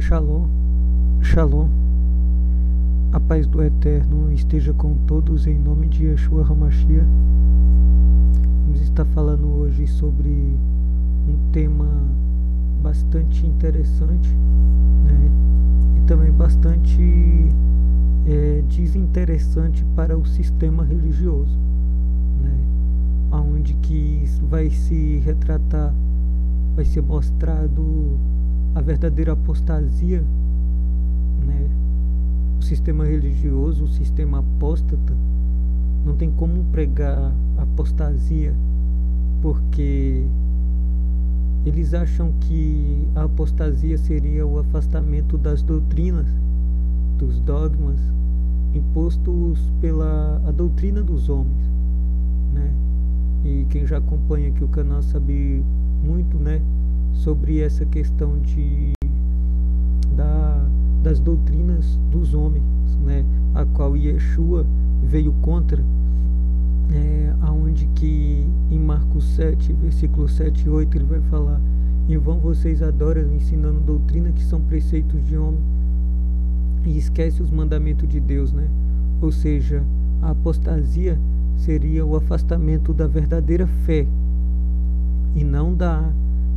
Shalom, Shalom. A paz do Eterno esteja com todos em nome de Yeshua HaMashiach. Vamos estar falando hoje sobre um tema bastante interessante, né? E também bastante desinteressante para o sistema religioso, né? Onde que vai se retratar, vai ser mostrado a verdadeira apostasia, né? O sistema religioso, o sistema apóstata, não tem como pregar apostasia, porque eles acham que a apostasia seria o afastamento das doutrinas, dos dogmas impostos pela a doutrina dos homens, né? E quem já acompanha aqui o canal sabe muito, né, sobre essa questão das doutrinas dos homens, né, a qual Yeshua veio contra, aonde que em Marcos 7, versículo 7 e 8 ele vai falar: em vão vocês adoram ensinando doutrina que são preceitos de homem e esquece os mandamentos de Deus, né? Ou seja, a apostasia seria o afastamento da verdadeira fé e não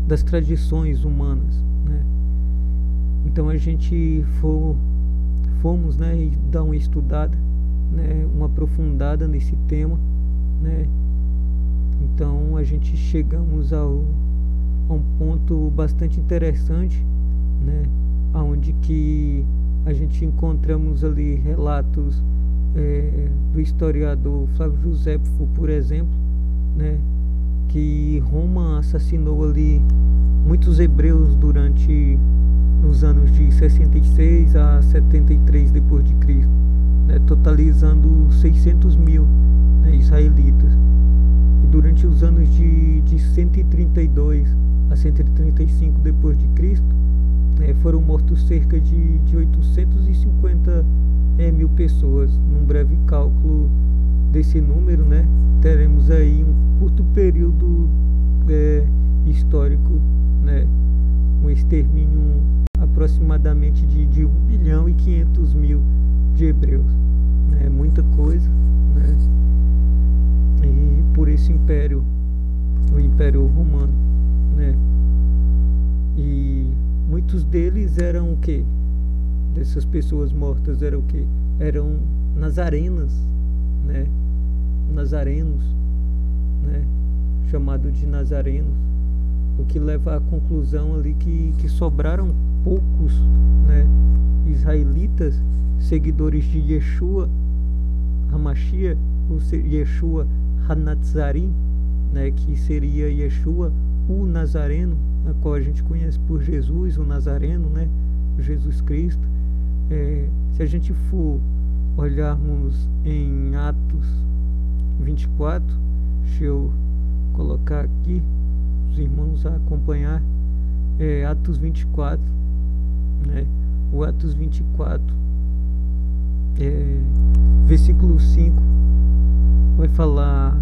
das tradições humanas, né? Então a gente fomos, né, e dar uma estudada, né, uma aprofundada nesse tema, né? Então a gente chegamos a um ponto bastante interessante, né, aonde que a gente encontramos ali relatos do historiador Flávio Joséfo, por exemplo, né, que Roma assassinou ali muitos hebreus durante os anos de 66 a 73 depois de Cristo, né, totalizando 600 mil, né, israelitas. E durante os anos de 132 a 135 depois de Cristo, foram mortos cerca de 850 mil pessoas. Num breve cálculo desse número, né, teremos aí um curto período histórico, né, um extermínio aproximadamente de 1 bilhão e 500 mil de hebreus, né, muita coisa, né, e por esse império, o Império Romano, né, e muitos deles eram o quê? Dessas pessoas mortas eram o quê? Eram nazarenas, né? Nazarenos, né? Chamado de nazarenos, o que leva à conclusão ali que sobraram poucos, né, israelitas seguidores de Yeshua HaMashiach, ou Yeshua HaNazarim, né, que seria Yeshua o Nazareno, a qual a gente conhece por Jesus, o Nazareno, né, Jesus Cristo. Se a gente for olharmos em Atos 24, deixa eu colocar aqui os irmãos a acompanhar, Atos 24, né, o Atos 24, versículo 5, vai falar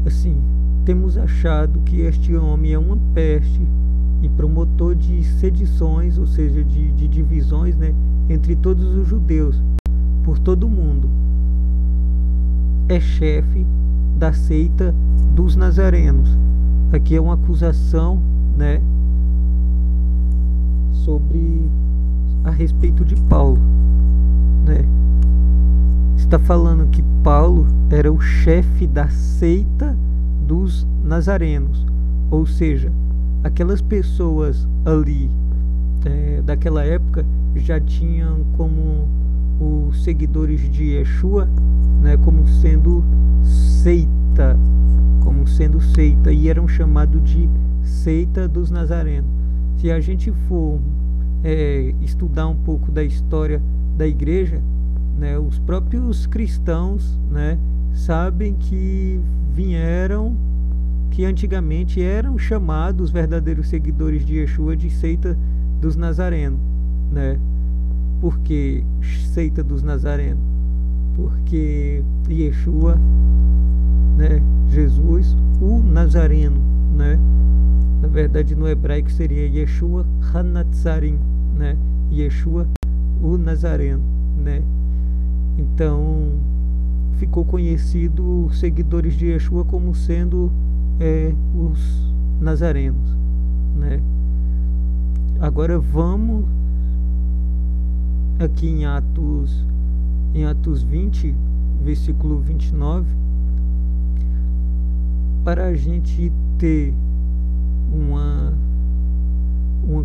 assim: temos achado que este homem é uma peste e promotor de sedições, ou seja, de divisões, né, entre todos os judeus por todo o mundo. É chefe da seita dos nazarenos. Aqui é uma acusação, né, a respeito de Paulo, né? Está falando que Paulo era o chefe da seita dos nazarenos, ou seja, aquelas pessoas ali daquela época já tinham como os seguidores de Yeshua, né, como sendo seita, e eram chamados de seita dos nazarenos. Se a gente for estudar um pouco da história da igreja, né, os próprios cristãos, né, sabem que antigamente eram chamados verdadeiros seguidores de Yeshua de seita dos nazarenos, né? Por que seita dos nazarenos? Porque Yeshua, né, Jesus, o Nazareno, né? Na verdade, no hebraico seria Yeshua HaNazarim, né? Yeshua, o Nazareno, né? Então ficou conhecido os seguidores de Yeshua como sendo os nazarenos, né? Agora vamos aqui em Atos 20, versículo 29, para a gente ter uma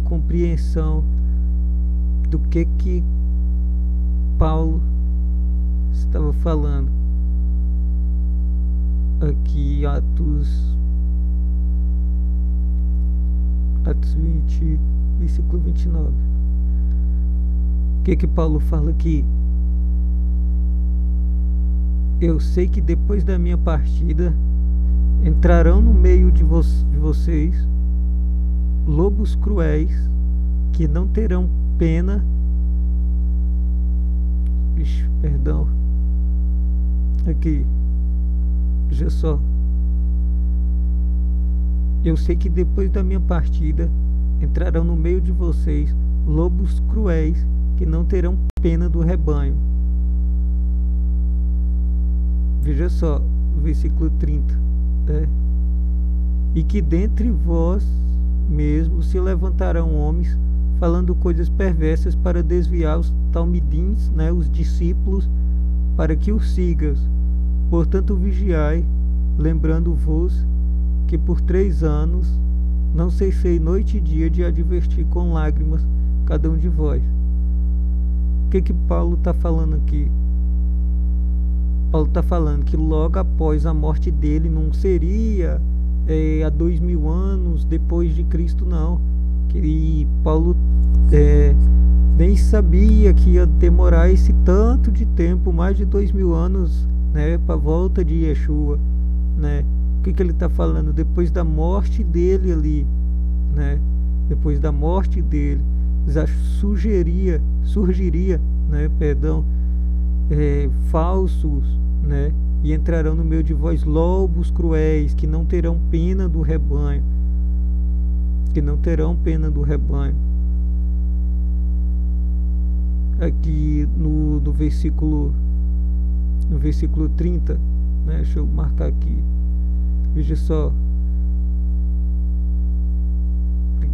compreensão do que Paulo estava falando aqui. Atos 20, versículo 29. O que Paulo fala aqui? Eu sei que depois da minha partida entrarão no meio de vocês lobos cruéis que não terão pena. Perdão. Aqui. Veja só. Eu sei que depois da minha partida entrarão no meio de vocês lobos cruéis que não terão pena do rebanho. Veja só, versículo 30. E que dentre vós mesmos se levantarão homens falando coisas perversas para desviar os talmidins, né, os discípulos, para que os sigas. Portanto, vigiai, lembrando-vos que por 3 anos não cessei noite e dia de advertir com lágrimas cada um de vós. O que Paulo está falando aqui? Paulo está falando que logo após a morte dele não seria há 2000 anos depois de Cristo, não. Que Paulo nem sabia que ia demorar esse tanto de tempo, mais de 2000 anos, né, para a volta de Yeshua, né? O que ele está falando? Depois da morte dele ali, né? Depois da morte dele, já surgiria, né? Perdão, falsos, né? E entrarão no meio de vós lobos cruéis que não terão pena do rebanho, Aqui no versículo 30, né? Deixa eu marcar aqui. Veja só,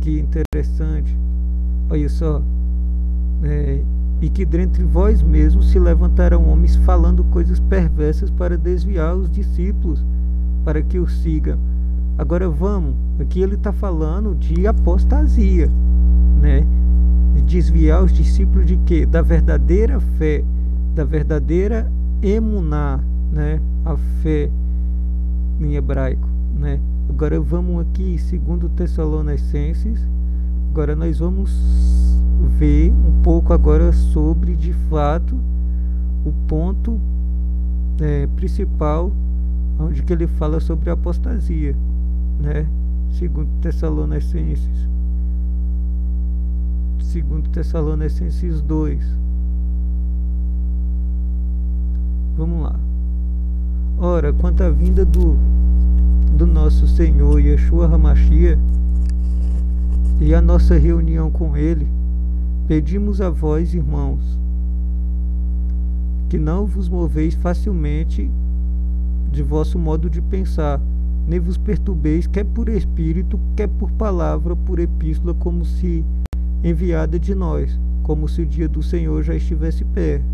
que interessante. Olha só, e que dentre vós mesmos se levantarão homens falando coisas perversas para desviar os discípulos, para que os sigam. Agora vamos, aqui ele está falando de apostasia, né? De desviar os discípulos de quê? Da verdadeira fé, da verdadeira emuná, né? A fé em hebraico, né? Agora vamos aqui, 2 Tessalonicenses. Agora nós vamos ver um pouco agora sobre, de fato, o ponto principal, onde que ele fala sobre a apostasia, né? 2 Tessalonicenses 2. Vamos lá. Ora, quanto à vinda do nosso Senhor Yeshua HaMashiach e a nossa reunião com ele, pedimos a vós, irmãos, que não vos moveis facilmente de vosso modo de pensar, nem vos perturbeis, quer por espírito, quer por palavra, por epístola, como se enviada de nós, como se o dia do Senhor já estivesse perto.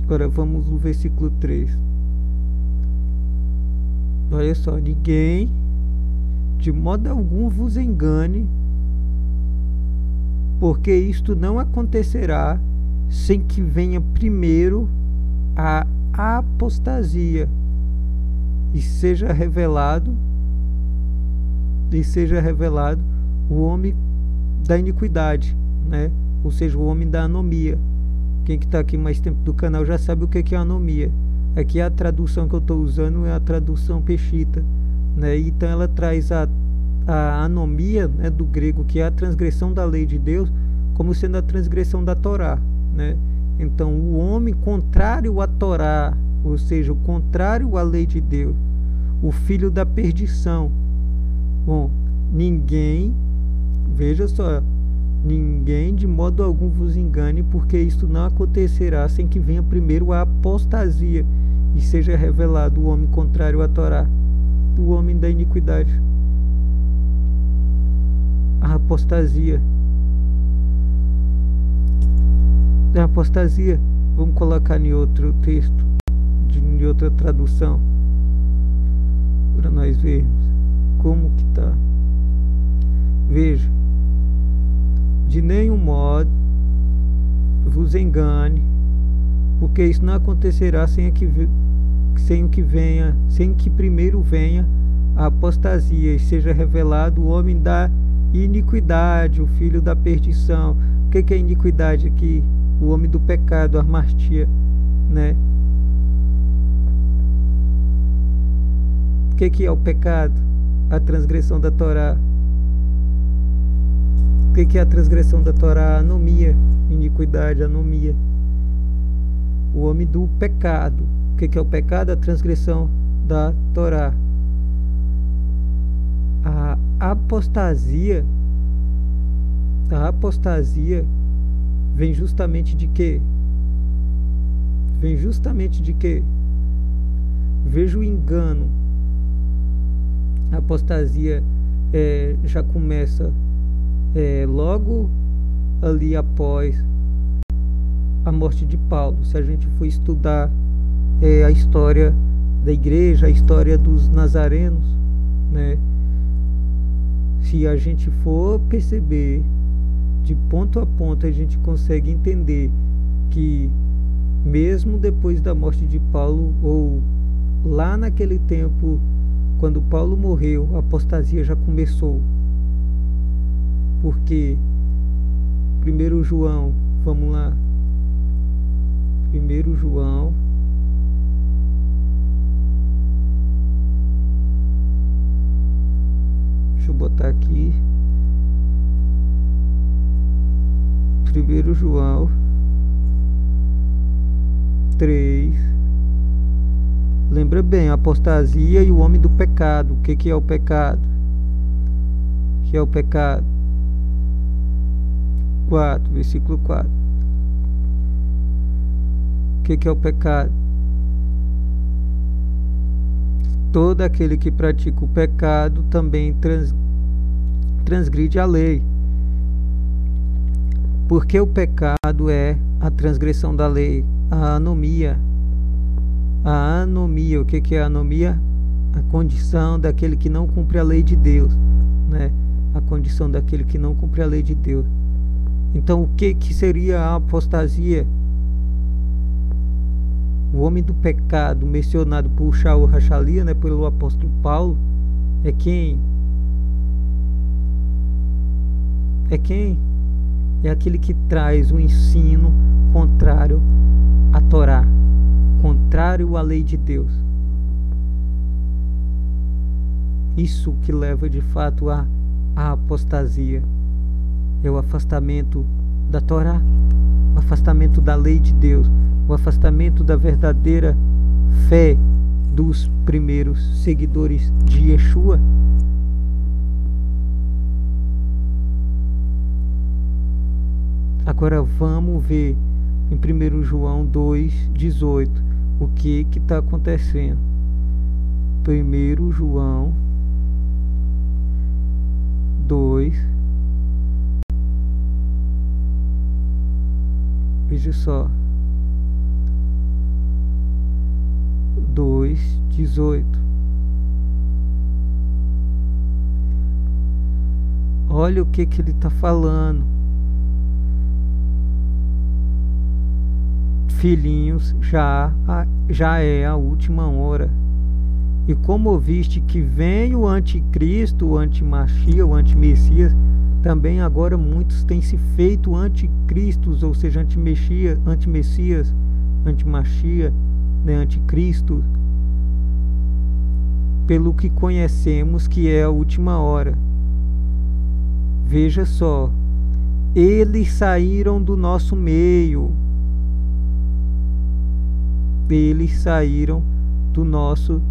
Agora vamos no versículo 3. Olha só, ninguém de modo algum vos engane, porque isto não acontecerá sem que venha primeiro a apostasia e seja revelado o homem da iniquidade, né? Ou seja, o homem da anomia. Quem que está aqui mais tempo do canal já sabe o que é anomia. Aqui a tradução que eu estou usando é a tradução Peshitta, né? Então ela traz a anomia, né, do grego, que é a transgressão da lei de Deus, como sendo a transgressão da Torá, né? Então o homem contrário à Torá, ou seja, o contrário à lei de Deus, o filho da perdição. Bom, ninguém Veja só, ninguém de modo algum vos engane, porque isto não acontecerá sem que venha primeiro a apostasia e seja revelado o homem contrário à Torá, o homem da iniquidade. A apostasia. A apostasia, vamos colocar em outro texto, em outra tradução, para nós vermos como que tá. Veja, de nenhum modo vos engane, porque isso não acontecerá sem que primeiro venha a apostasia e seja revelado o homem da iniquidade, o filho da perdição. O que é iniquidade aqui? O homem do pecado, a hamartia, né? O que é o pecado? A transgressão da Torá. O que é a transgressão da Torá? A anomia, iniquidade, anomia. O homem do pecado. O que é o pecado? A transgressão da Torá. A apostasia vem justamente de quê? Vem justamente de quê? Veja o engano. A apostasia já começa logo ali após a morte de Paulo. Se a gente for estudar a história da igreja, a história dos nazarenos, né? Se a gente for perceber de ponto a ponto, a gente consegue entender que mesmo depois da morte de Paulo, ou lá naquele tempo, quando Paulo morreu, a apostasia já começou. Porque 1 João, vamos lá, 1 João, deixa eu botar aqui, 1 João 3, lembra bem, a apostasia e o homem do pecado. O que é o pecado? O que é o pecado? 4, versículo 4. O que é o pecado? Todo aquele que pratica o pecado também transgride a lei. Porque o pecado é a transgressão da lei, a anomia. A anomia, o que é a anomia? A condição daquele que não cumpre a lei de Deus, né? A condição daquele que não cumpre a lei de Deus. Então, o que seria a apostasia? O homem do pecado, mencionado por Shaul Hachalia, né, pelo apóstolo Paulo, é quem? É quem? É aquele que traz um ensino contrário à Torá, contrário à lei de Deus. Isso que leva de fato à apostasia. É o afastamento da Torá, o afastamento da lei de Deus, o afastamento da verdadeira fé dos primeiros seguidores de Yeshua. Agora vamos ver em 1 João 2,18 o que está acontecendo. 1 João 2, veja só, 2,18. Olha o que ele está falando. Filhinhos, já é a última hora. E como ouviste que vem o anticristo, o antimachia, o antimessias, também agora muitos têm se feito anticristos, ou seja, antimessias, antimachia, né, anticristo, pelo que conhecemos que é a última hora. Veja só, eles saíram do nosso meio. Eles saíram do nosso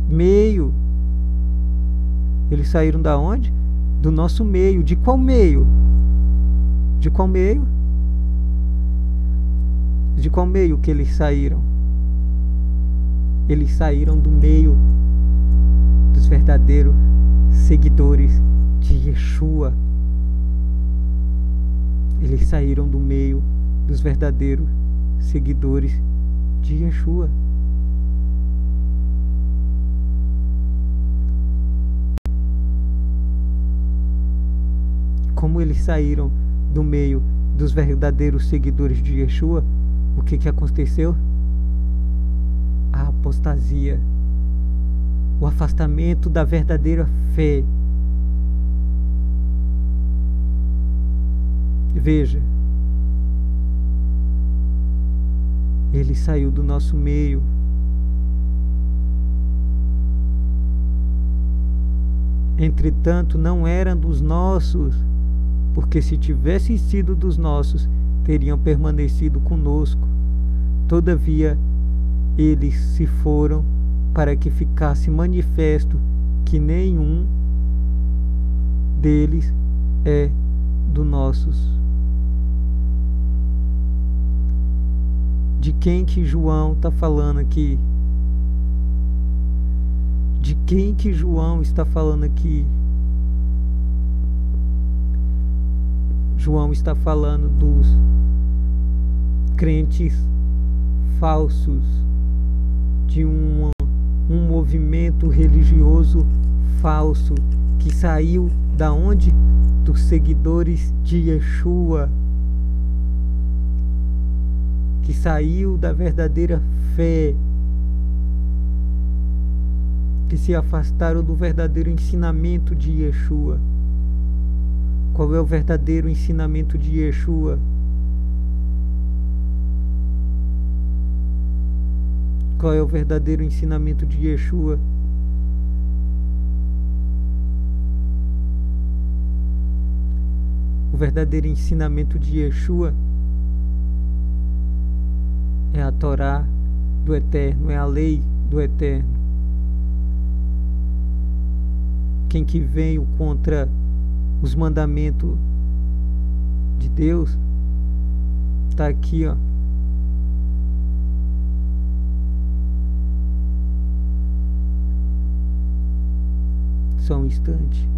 meio. Eles saíram da onde? do nosso meio. De qual meio? De qual meio? De qual meio que eles saíram? Eles saíram do meio dos verdadeiros seguidores de Yeshua. Eles saíram do meio dos verdadeiros seguidores de Yeshua. Como eles saíram do meio dos verdadeiros seguidores de Yeshua, o que aconteceu? A apostasia, o afastamento da verdadeira fé. Veja, ele saiu do nosso meio. Entretanto, não eram dos nossos, porque se tivessem sido dos nossos, teriam permanecido conosco. Todavia, eles se foram para que ficasse manifesto que nenhum deles é dos nossos. De quem que João está falando aqui? De quem que João está falando aqui? João está falando dos crentes falsos, de um movimento religioso falso que saiu da onde? Dos seguidores de Yeshua, que saiu da verdadeira fé, que se afastaram do verdadeiro ensinamento de Yeshua. Qual é o verdadeiro ensinamento de Yeshua? Qual é o verdadeiro ensinamento de Yeshua? O verdadeiro ensinamento de Yeshua é a Torá do Eterno, é a lei do Eterno. Quem que veio contra os mandamentos de Deus está aqui, ó. Só um instante.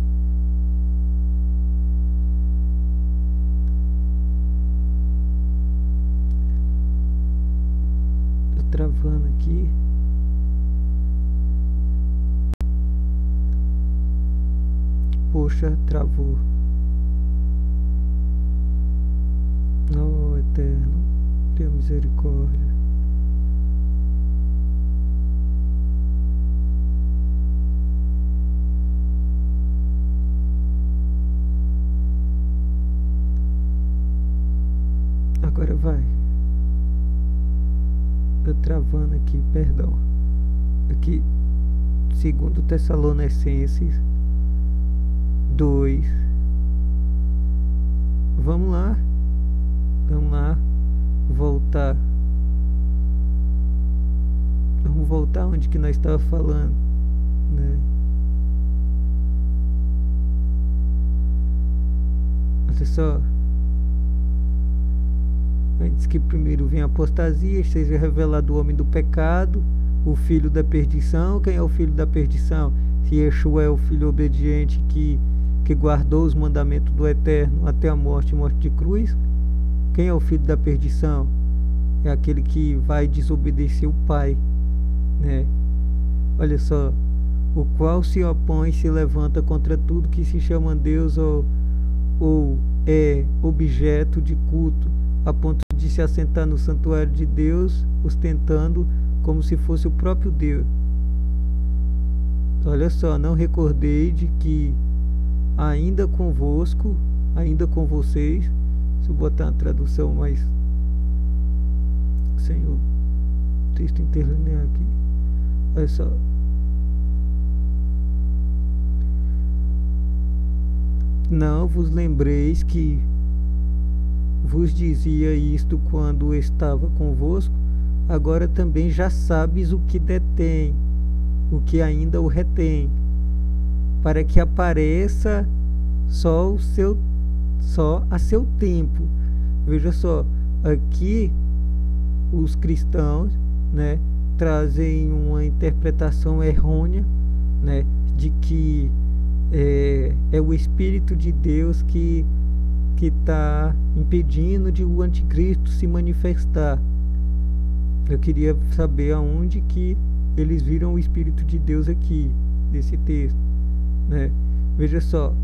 Tô travando aqui. Poxa, travou. Ó Eterno, tenha misericórdia. Agora vai. Tô travando aqui, perdão. Aqui, 2 Tessalonicenses 2. Vamos lá. Voltar. Vamos voltar onde que nós estava falando, né? Olha só. Antes que primeiro venha a apostasia, seja revelado o homem do pecado, o filho da perdição. Quem é o filho da perdição? Se Yeshua é o filho obediente que guardou os mandamentos do Eterno até a morte de cruz. Quem é o filho da perdição? É aquele que vai desobedecer o Pai, né? Olha só, o qual se opõe e se levanta contra tudo que se chama Deus ou é objeto de culto, a ponto de se assentar no santuário de Deus, ostentando como se fosse o próprio Deus. Olha só, não recordei de que ainda convosco, ainda com vocês, se eu botar uma tradução mais sem o texto interlinear aqui, olha só. Não vos lembreis que vos dizia isto quando estava convosco, agora também já sabes o que detém, o que ainda o retém, para que apareça só a seu tempo. Veja só, aqui os cristãos, né, trazem uma interpretação errônea, né, de que é o Espírito de Deus que está impedindo de o anticristo se manifestar. Eu queria saber aonde que eles viram o Espírito de Deus aqui, nesse texto, né? Veja só,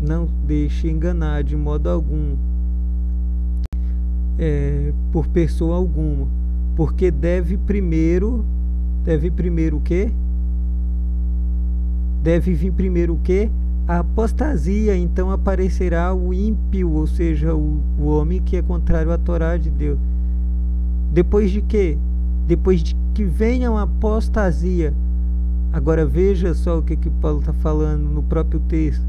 não deixe enganar de modo algum, por pessoa alguma, porque deve primeiro o quê? Deve vir primeiro o quê? A apostasia. Então aparecerá o ímpio, ou seja, o homem que é contrário à Torá de Deus. Depois de quê? Depois de que venha uma apostasia. Agora veja só o que Paulo está falando no próprio texto.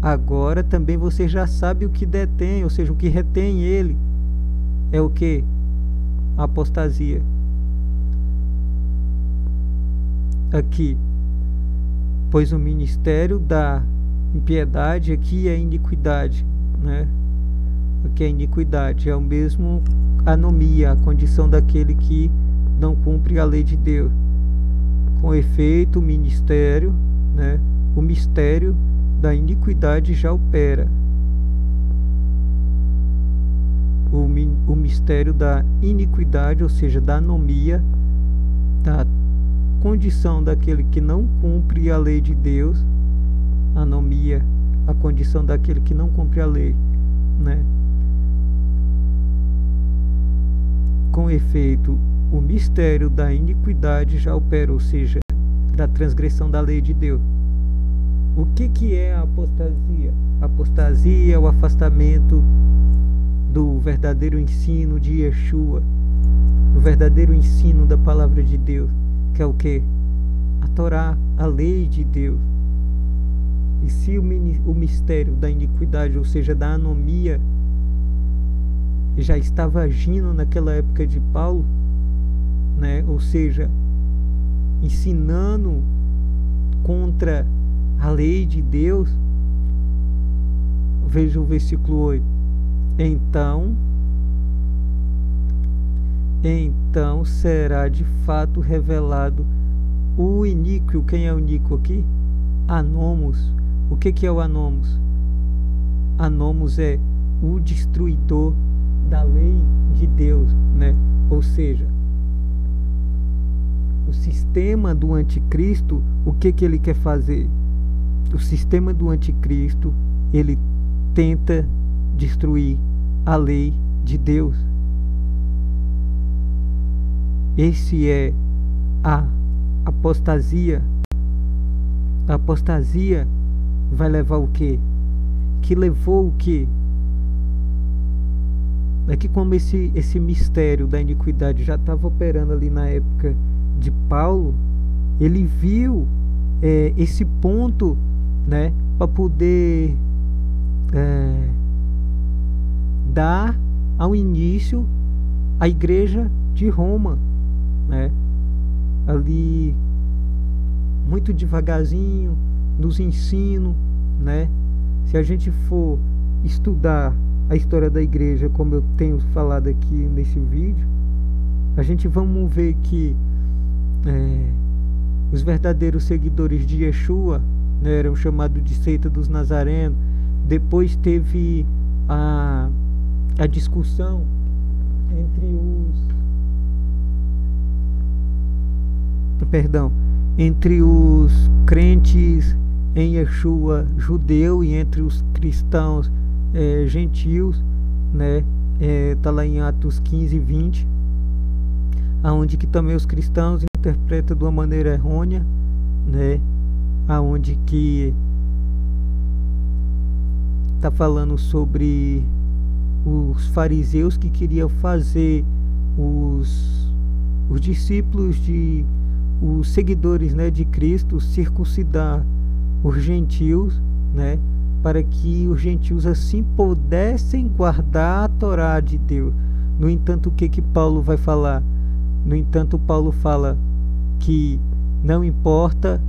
Agora também você já sabe o que detém, ou seja, o que retém ele é o quê? A apostasia. Aqui, pois o ministério da impiedade aqui é iniquidade, né? Aqui é iniquidade, é o mesmo anomia, a condição daquele que não cumpre a lei de Deus. Com efeito, o ministério, né? O mistério da iniquidade já opera. O mistério da iniquidade, ou seja, da anomia, da condição daquele que não cumpre a lei de Deus, anomia, a condição daquele que não cumpre a lei, né? Com efeito, o mistério da iniquidade já opera, ou seja, da transgressão da lei de Deus. O que é a apostasia? A apostasia é o afastamento do verdadeiro ensino de Yeshua, do verdadeiro ensino da palavra de Deus, que é o que? A Torá, a lei de Deus. E se o mistério da iniquidade, ou seja, da anomia, já estava agindo naquela época de Paulo, né? Ou seja, ensinando contra a lei de Deus, veja o versículo 8. Então será de fato revelado o iníquo. Quem é o iníquo aqui? Anomos. O que é o Anomos? Anomos é o destruidor da lei de Deus, né? Ou seja, o sistema do anticristo, o que ele quer fazer? O sistema do anticristo, ele tenta destruir a lei de Deus. Esse é a apostasia. A apostasia vai levar o quê? Que levou o quê? É que como esse mistério da iniquidade já estava operando ali na época de Paulo, ele viu esse ponto, né, para poder dar ao início a igreja de Roma, né? Ali muito devagarzinho nos ensino, né? Se a gente for estudar a história da igreja, como eu tenho falado aqui nesse vídeo, a gente vamos ver que os verdadeiros seguidores de Yeshua, né, eram chamados de seita dos Nazarenos. Depois teve a discussão entre os crentes em Yeshua judeu e entre os cristãos gentios, né? Tá lá em Atos 15 e 20, aonde que também os cristãos interpretam de uma maneira errônea, né? Aonde que tá falando sobre os fariseus que queriam fazer os discípulos os seguidores, né, de Cristo circuncidar os gentios, né, para que os gentios assim pudessem guardar a Torá de Deus. No entanto, o que Paulo vai falar? No entanto, Paulo fala que não importa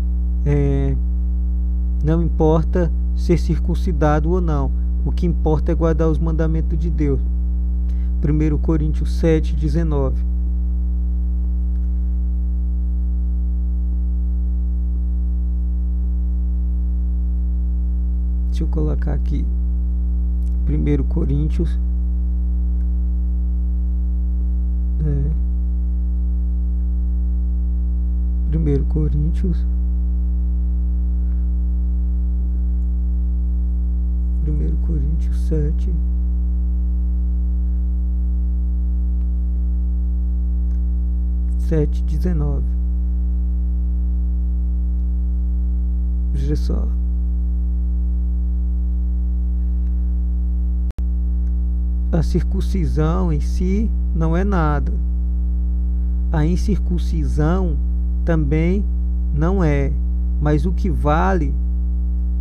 ser circuncidado ou não. O que importa é guardar os mandamentos de Deus. 1 Coríntios 7, 19. Deixa eu colocar aqui 1 Coríntios 1 Coríntios 7 19. Veja só. A circuncisão em si não é nada. A incircuncisão também não é. Mas o que vale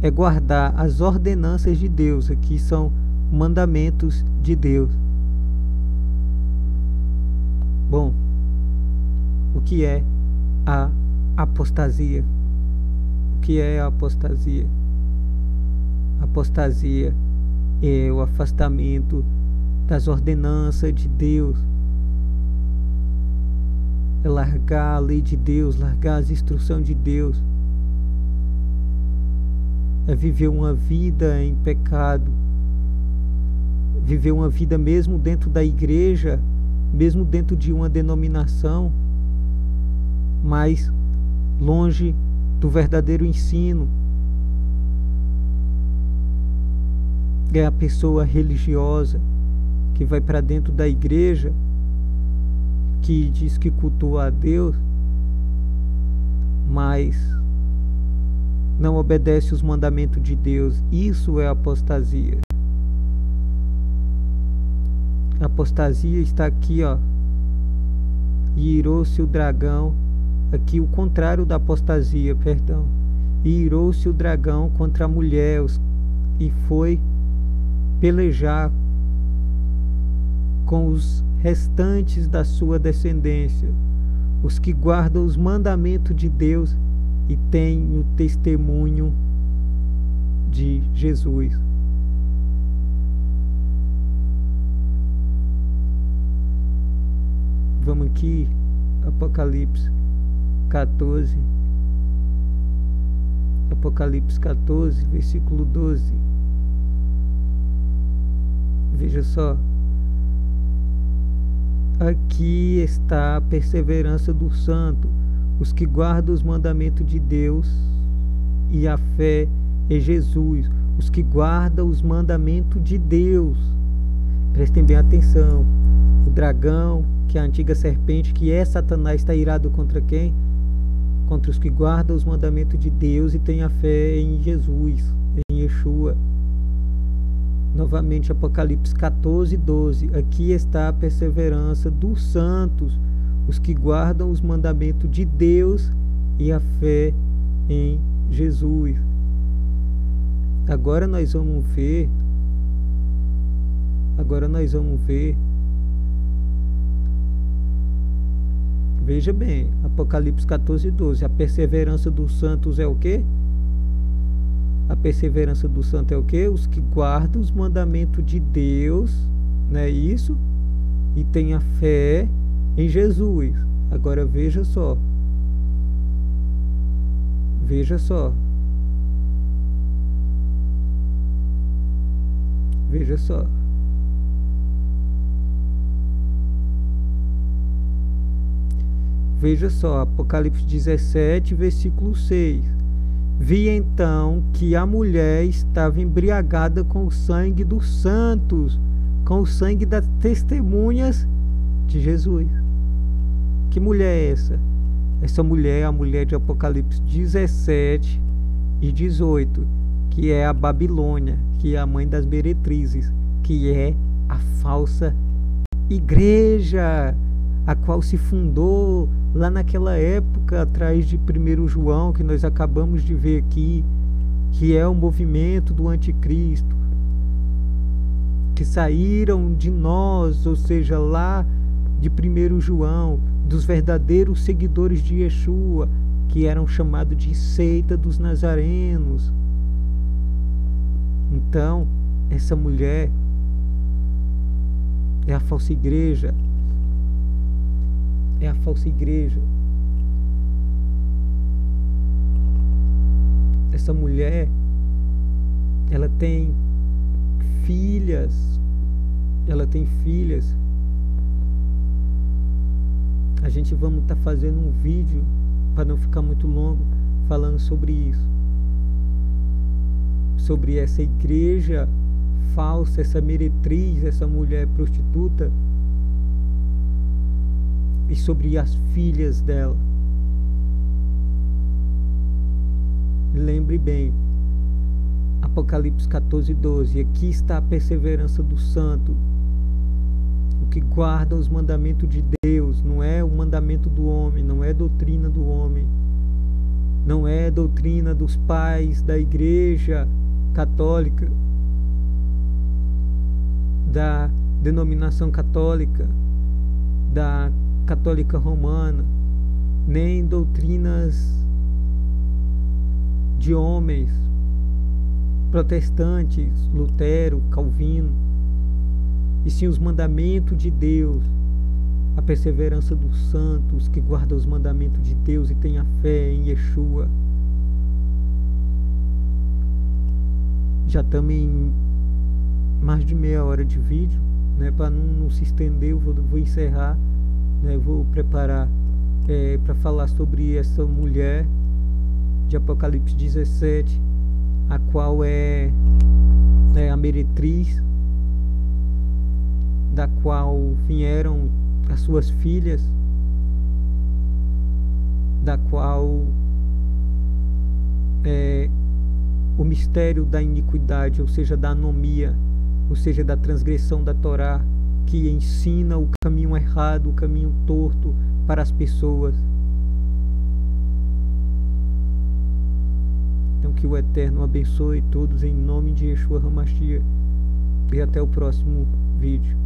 é guardar as ordenanças de Deus. Aqui são mandamentos de Deus. Bom, o que é a apostasia? O que é a apostasia? A apostasia é o afastamento das ordenanças de Deus. É largar a lei de Deus, largar as instruções de Deus. É viver uma vida em pecado. Viver uma vida mesmo dentro da igreja, mesmo dentro de uma denominação, mas longe do verdadeiro ensino. É a pessoa religiosa que vai para dentro da igreja, que diz que cultua a Deus, mas não obedece os mandamentos de Deus. Isso é apostasia. A apostasia está aqui, ó. E irou-se o dragão, aqui o contrário da apostasia, perdão. E irou-se o dragão contra a mulher e foi pelejar com os restantes da sua descendência, os que guardam os mandamentos de Deus e têm o testemunho de Jesus. Vamos aqui, Apocalipse 14. Apocalipse 14, versículo 12. Veja só. Aqui está a perseverança do santo, os que guardam os mandamentos de Deus e a fé em Jesus. Os que guardam os mandamentos de Deus. Prestem bem atenção. O dragão, que é a antiga serpente, que é Satanás, está irado contra quem? Contra os que guardam os mandamentos de Deus e têm a fé em Jesus, em Yeshua. Novamente, Apocalipse 14, 12. Aqui está a perseverança dos santos, os que guardam os mandamentos de Deus e a fé em Jesus. Agora nós vamos ver. Veja bem, Apocalipse 14, 12. A perseverança dos santos é o quê? A perseverança do santo é o quê? Os que guardam os mandamentos de Deus, não é isso? E tem a fé em Jesus. Agora veja só. Veja só. Veja só. Veja só, Apocalipse 17, versículo 6. Vi então que a mulher estava embriagada com o sangue dos santos, com o sangue das testemunhas de Jesus. Que mulher é essa? Essa mulher é a mulher de Apocalipse 17 e 18, que é a Babilônia, que é a mãe das meretrizes, que é a falsa igreja, a qual se fundou lá naquela época, atrás de 1 João, que nós acabamos de ver aqui, que é o movimento do anticristo, que saíram de nós, ou seja, lá de 1 João, dos verdadeiros seguidores de Yeshua, que eram chamados de seita dos nazarenos. Então, essa mulher é a falsa igreja. É a falsa igreja. Essa mulher, ela tem filhas. Ela tem filhas. A gente vamos estar fazendo um vídeo, para não ficar muito longo, falando sobre isso. Sobre essa igreja falsa, essa meretriz, essa mulher prostituta, e sobre as filhas dela. Lembre bem, Apocalipse 14:12, aqui está a perseverança do santo, o que guarda os mandamentos de Deus. Não é o mandamento do homem, não é doutrina do homem, não é doutrina dos pais da igreja católica, da denominação católica, da católica romana, nem doutrinas de homens protestantes, Lutero, Calvino, e sim os mandamentos de Deus, a perseverança dos santos que guardam os mandamentos de Deus e têm a fé em Yeshua. Já estamos em mais de meia hora de vídeo, né? Para não se estender, eu vou encerrar, né? Vou preparar para falar sobre essa mulher de Apocalipse 17, a qual é a meretriz, da qual vieram as suas filhas, da qual o mistério da iniquidade, ou seja, da anomia, ou seja, da transgressão da Torá, que ensina o caminho errado, o caminho torto para as pessoas. Então que o Eterno abençoe todos em nome de Yeshua HaMashiach, e até o próximo vídeo.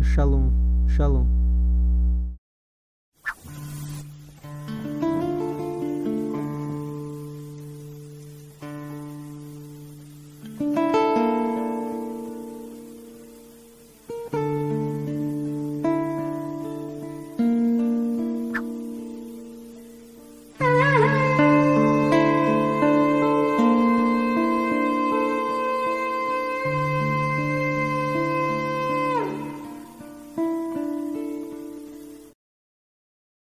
Shalom, shalom.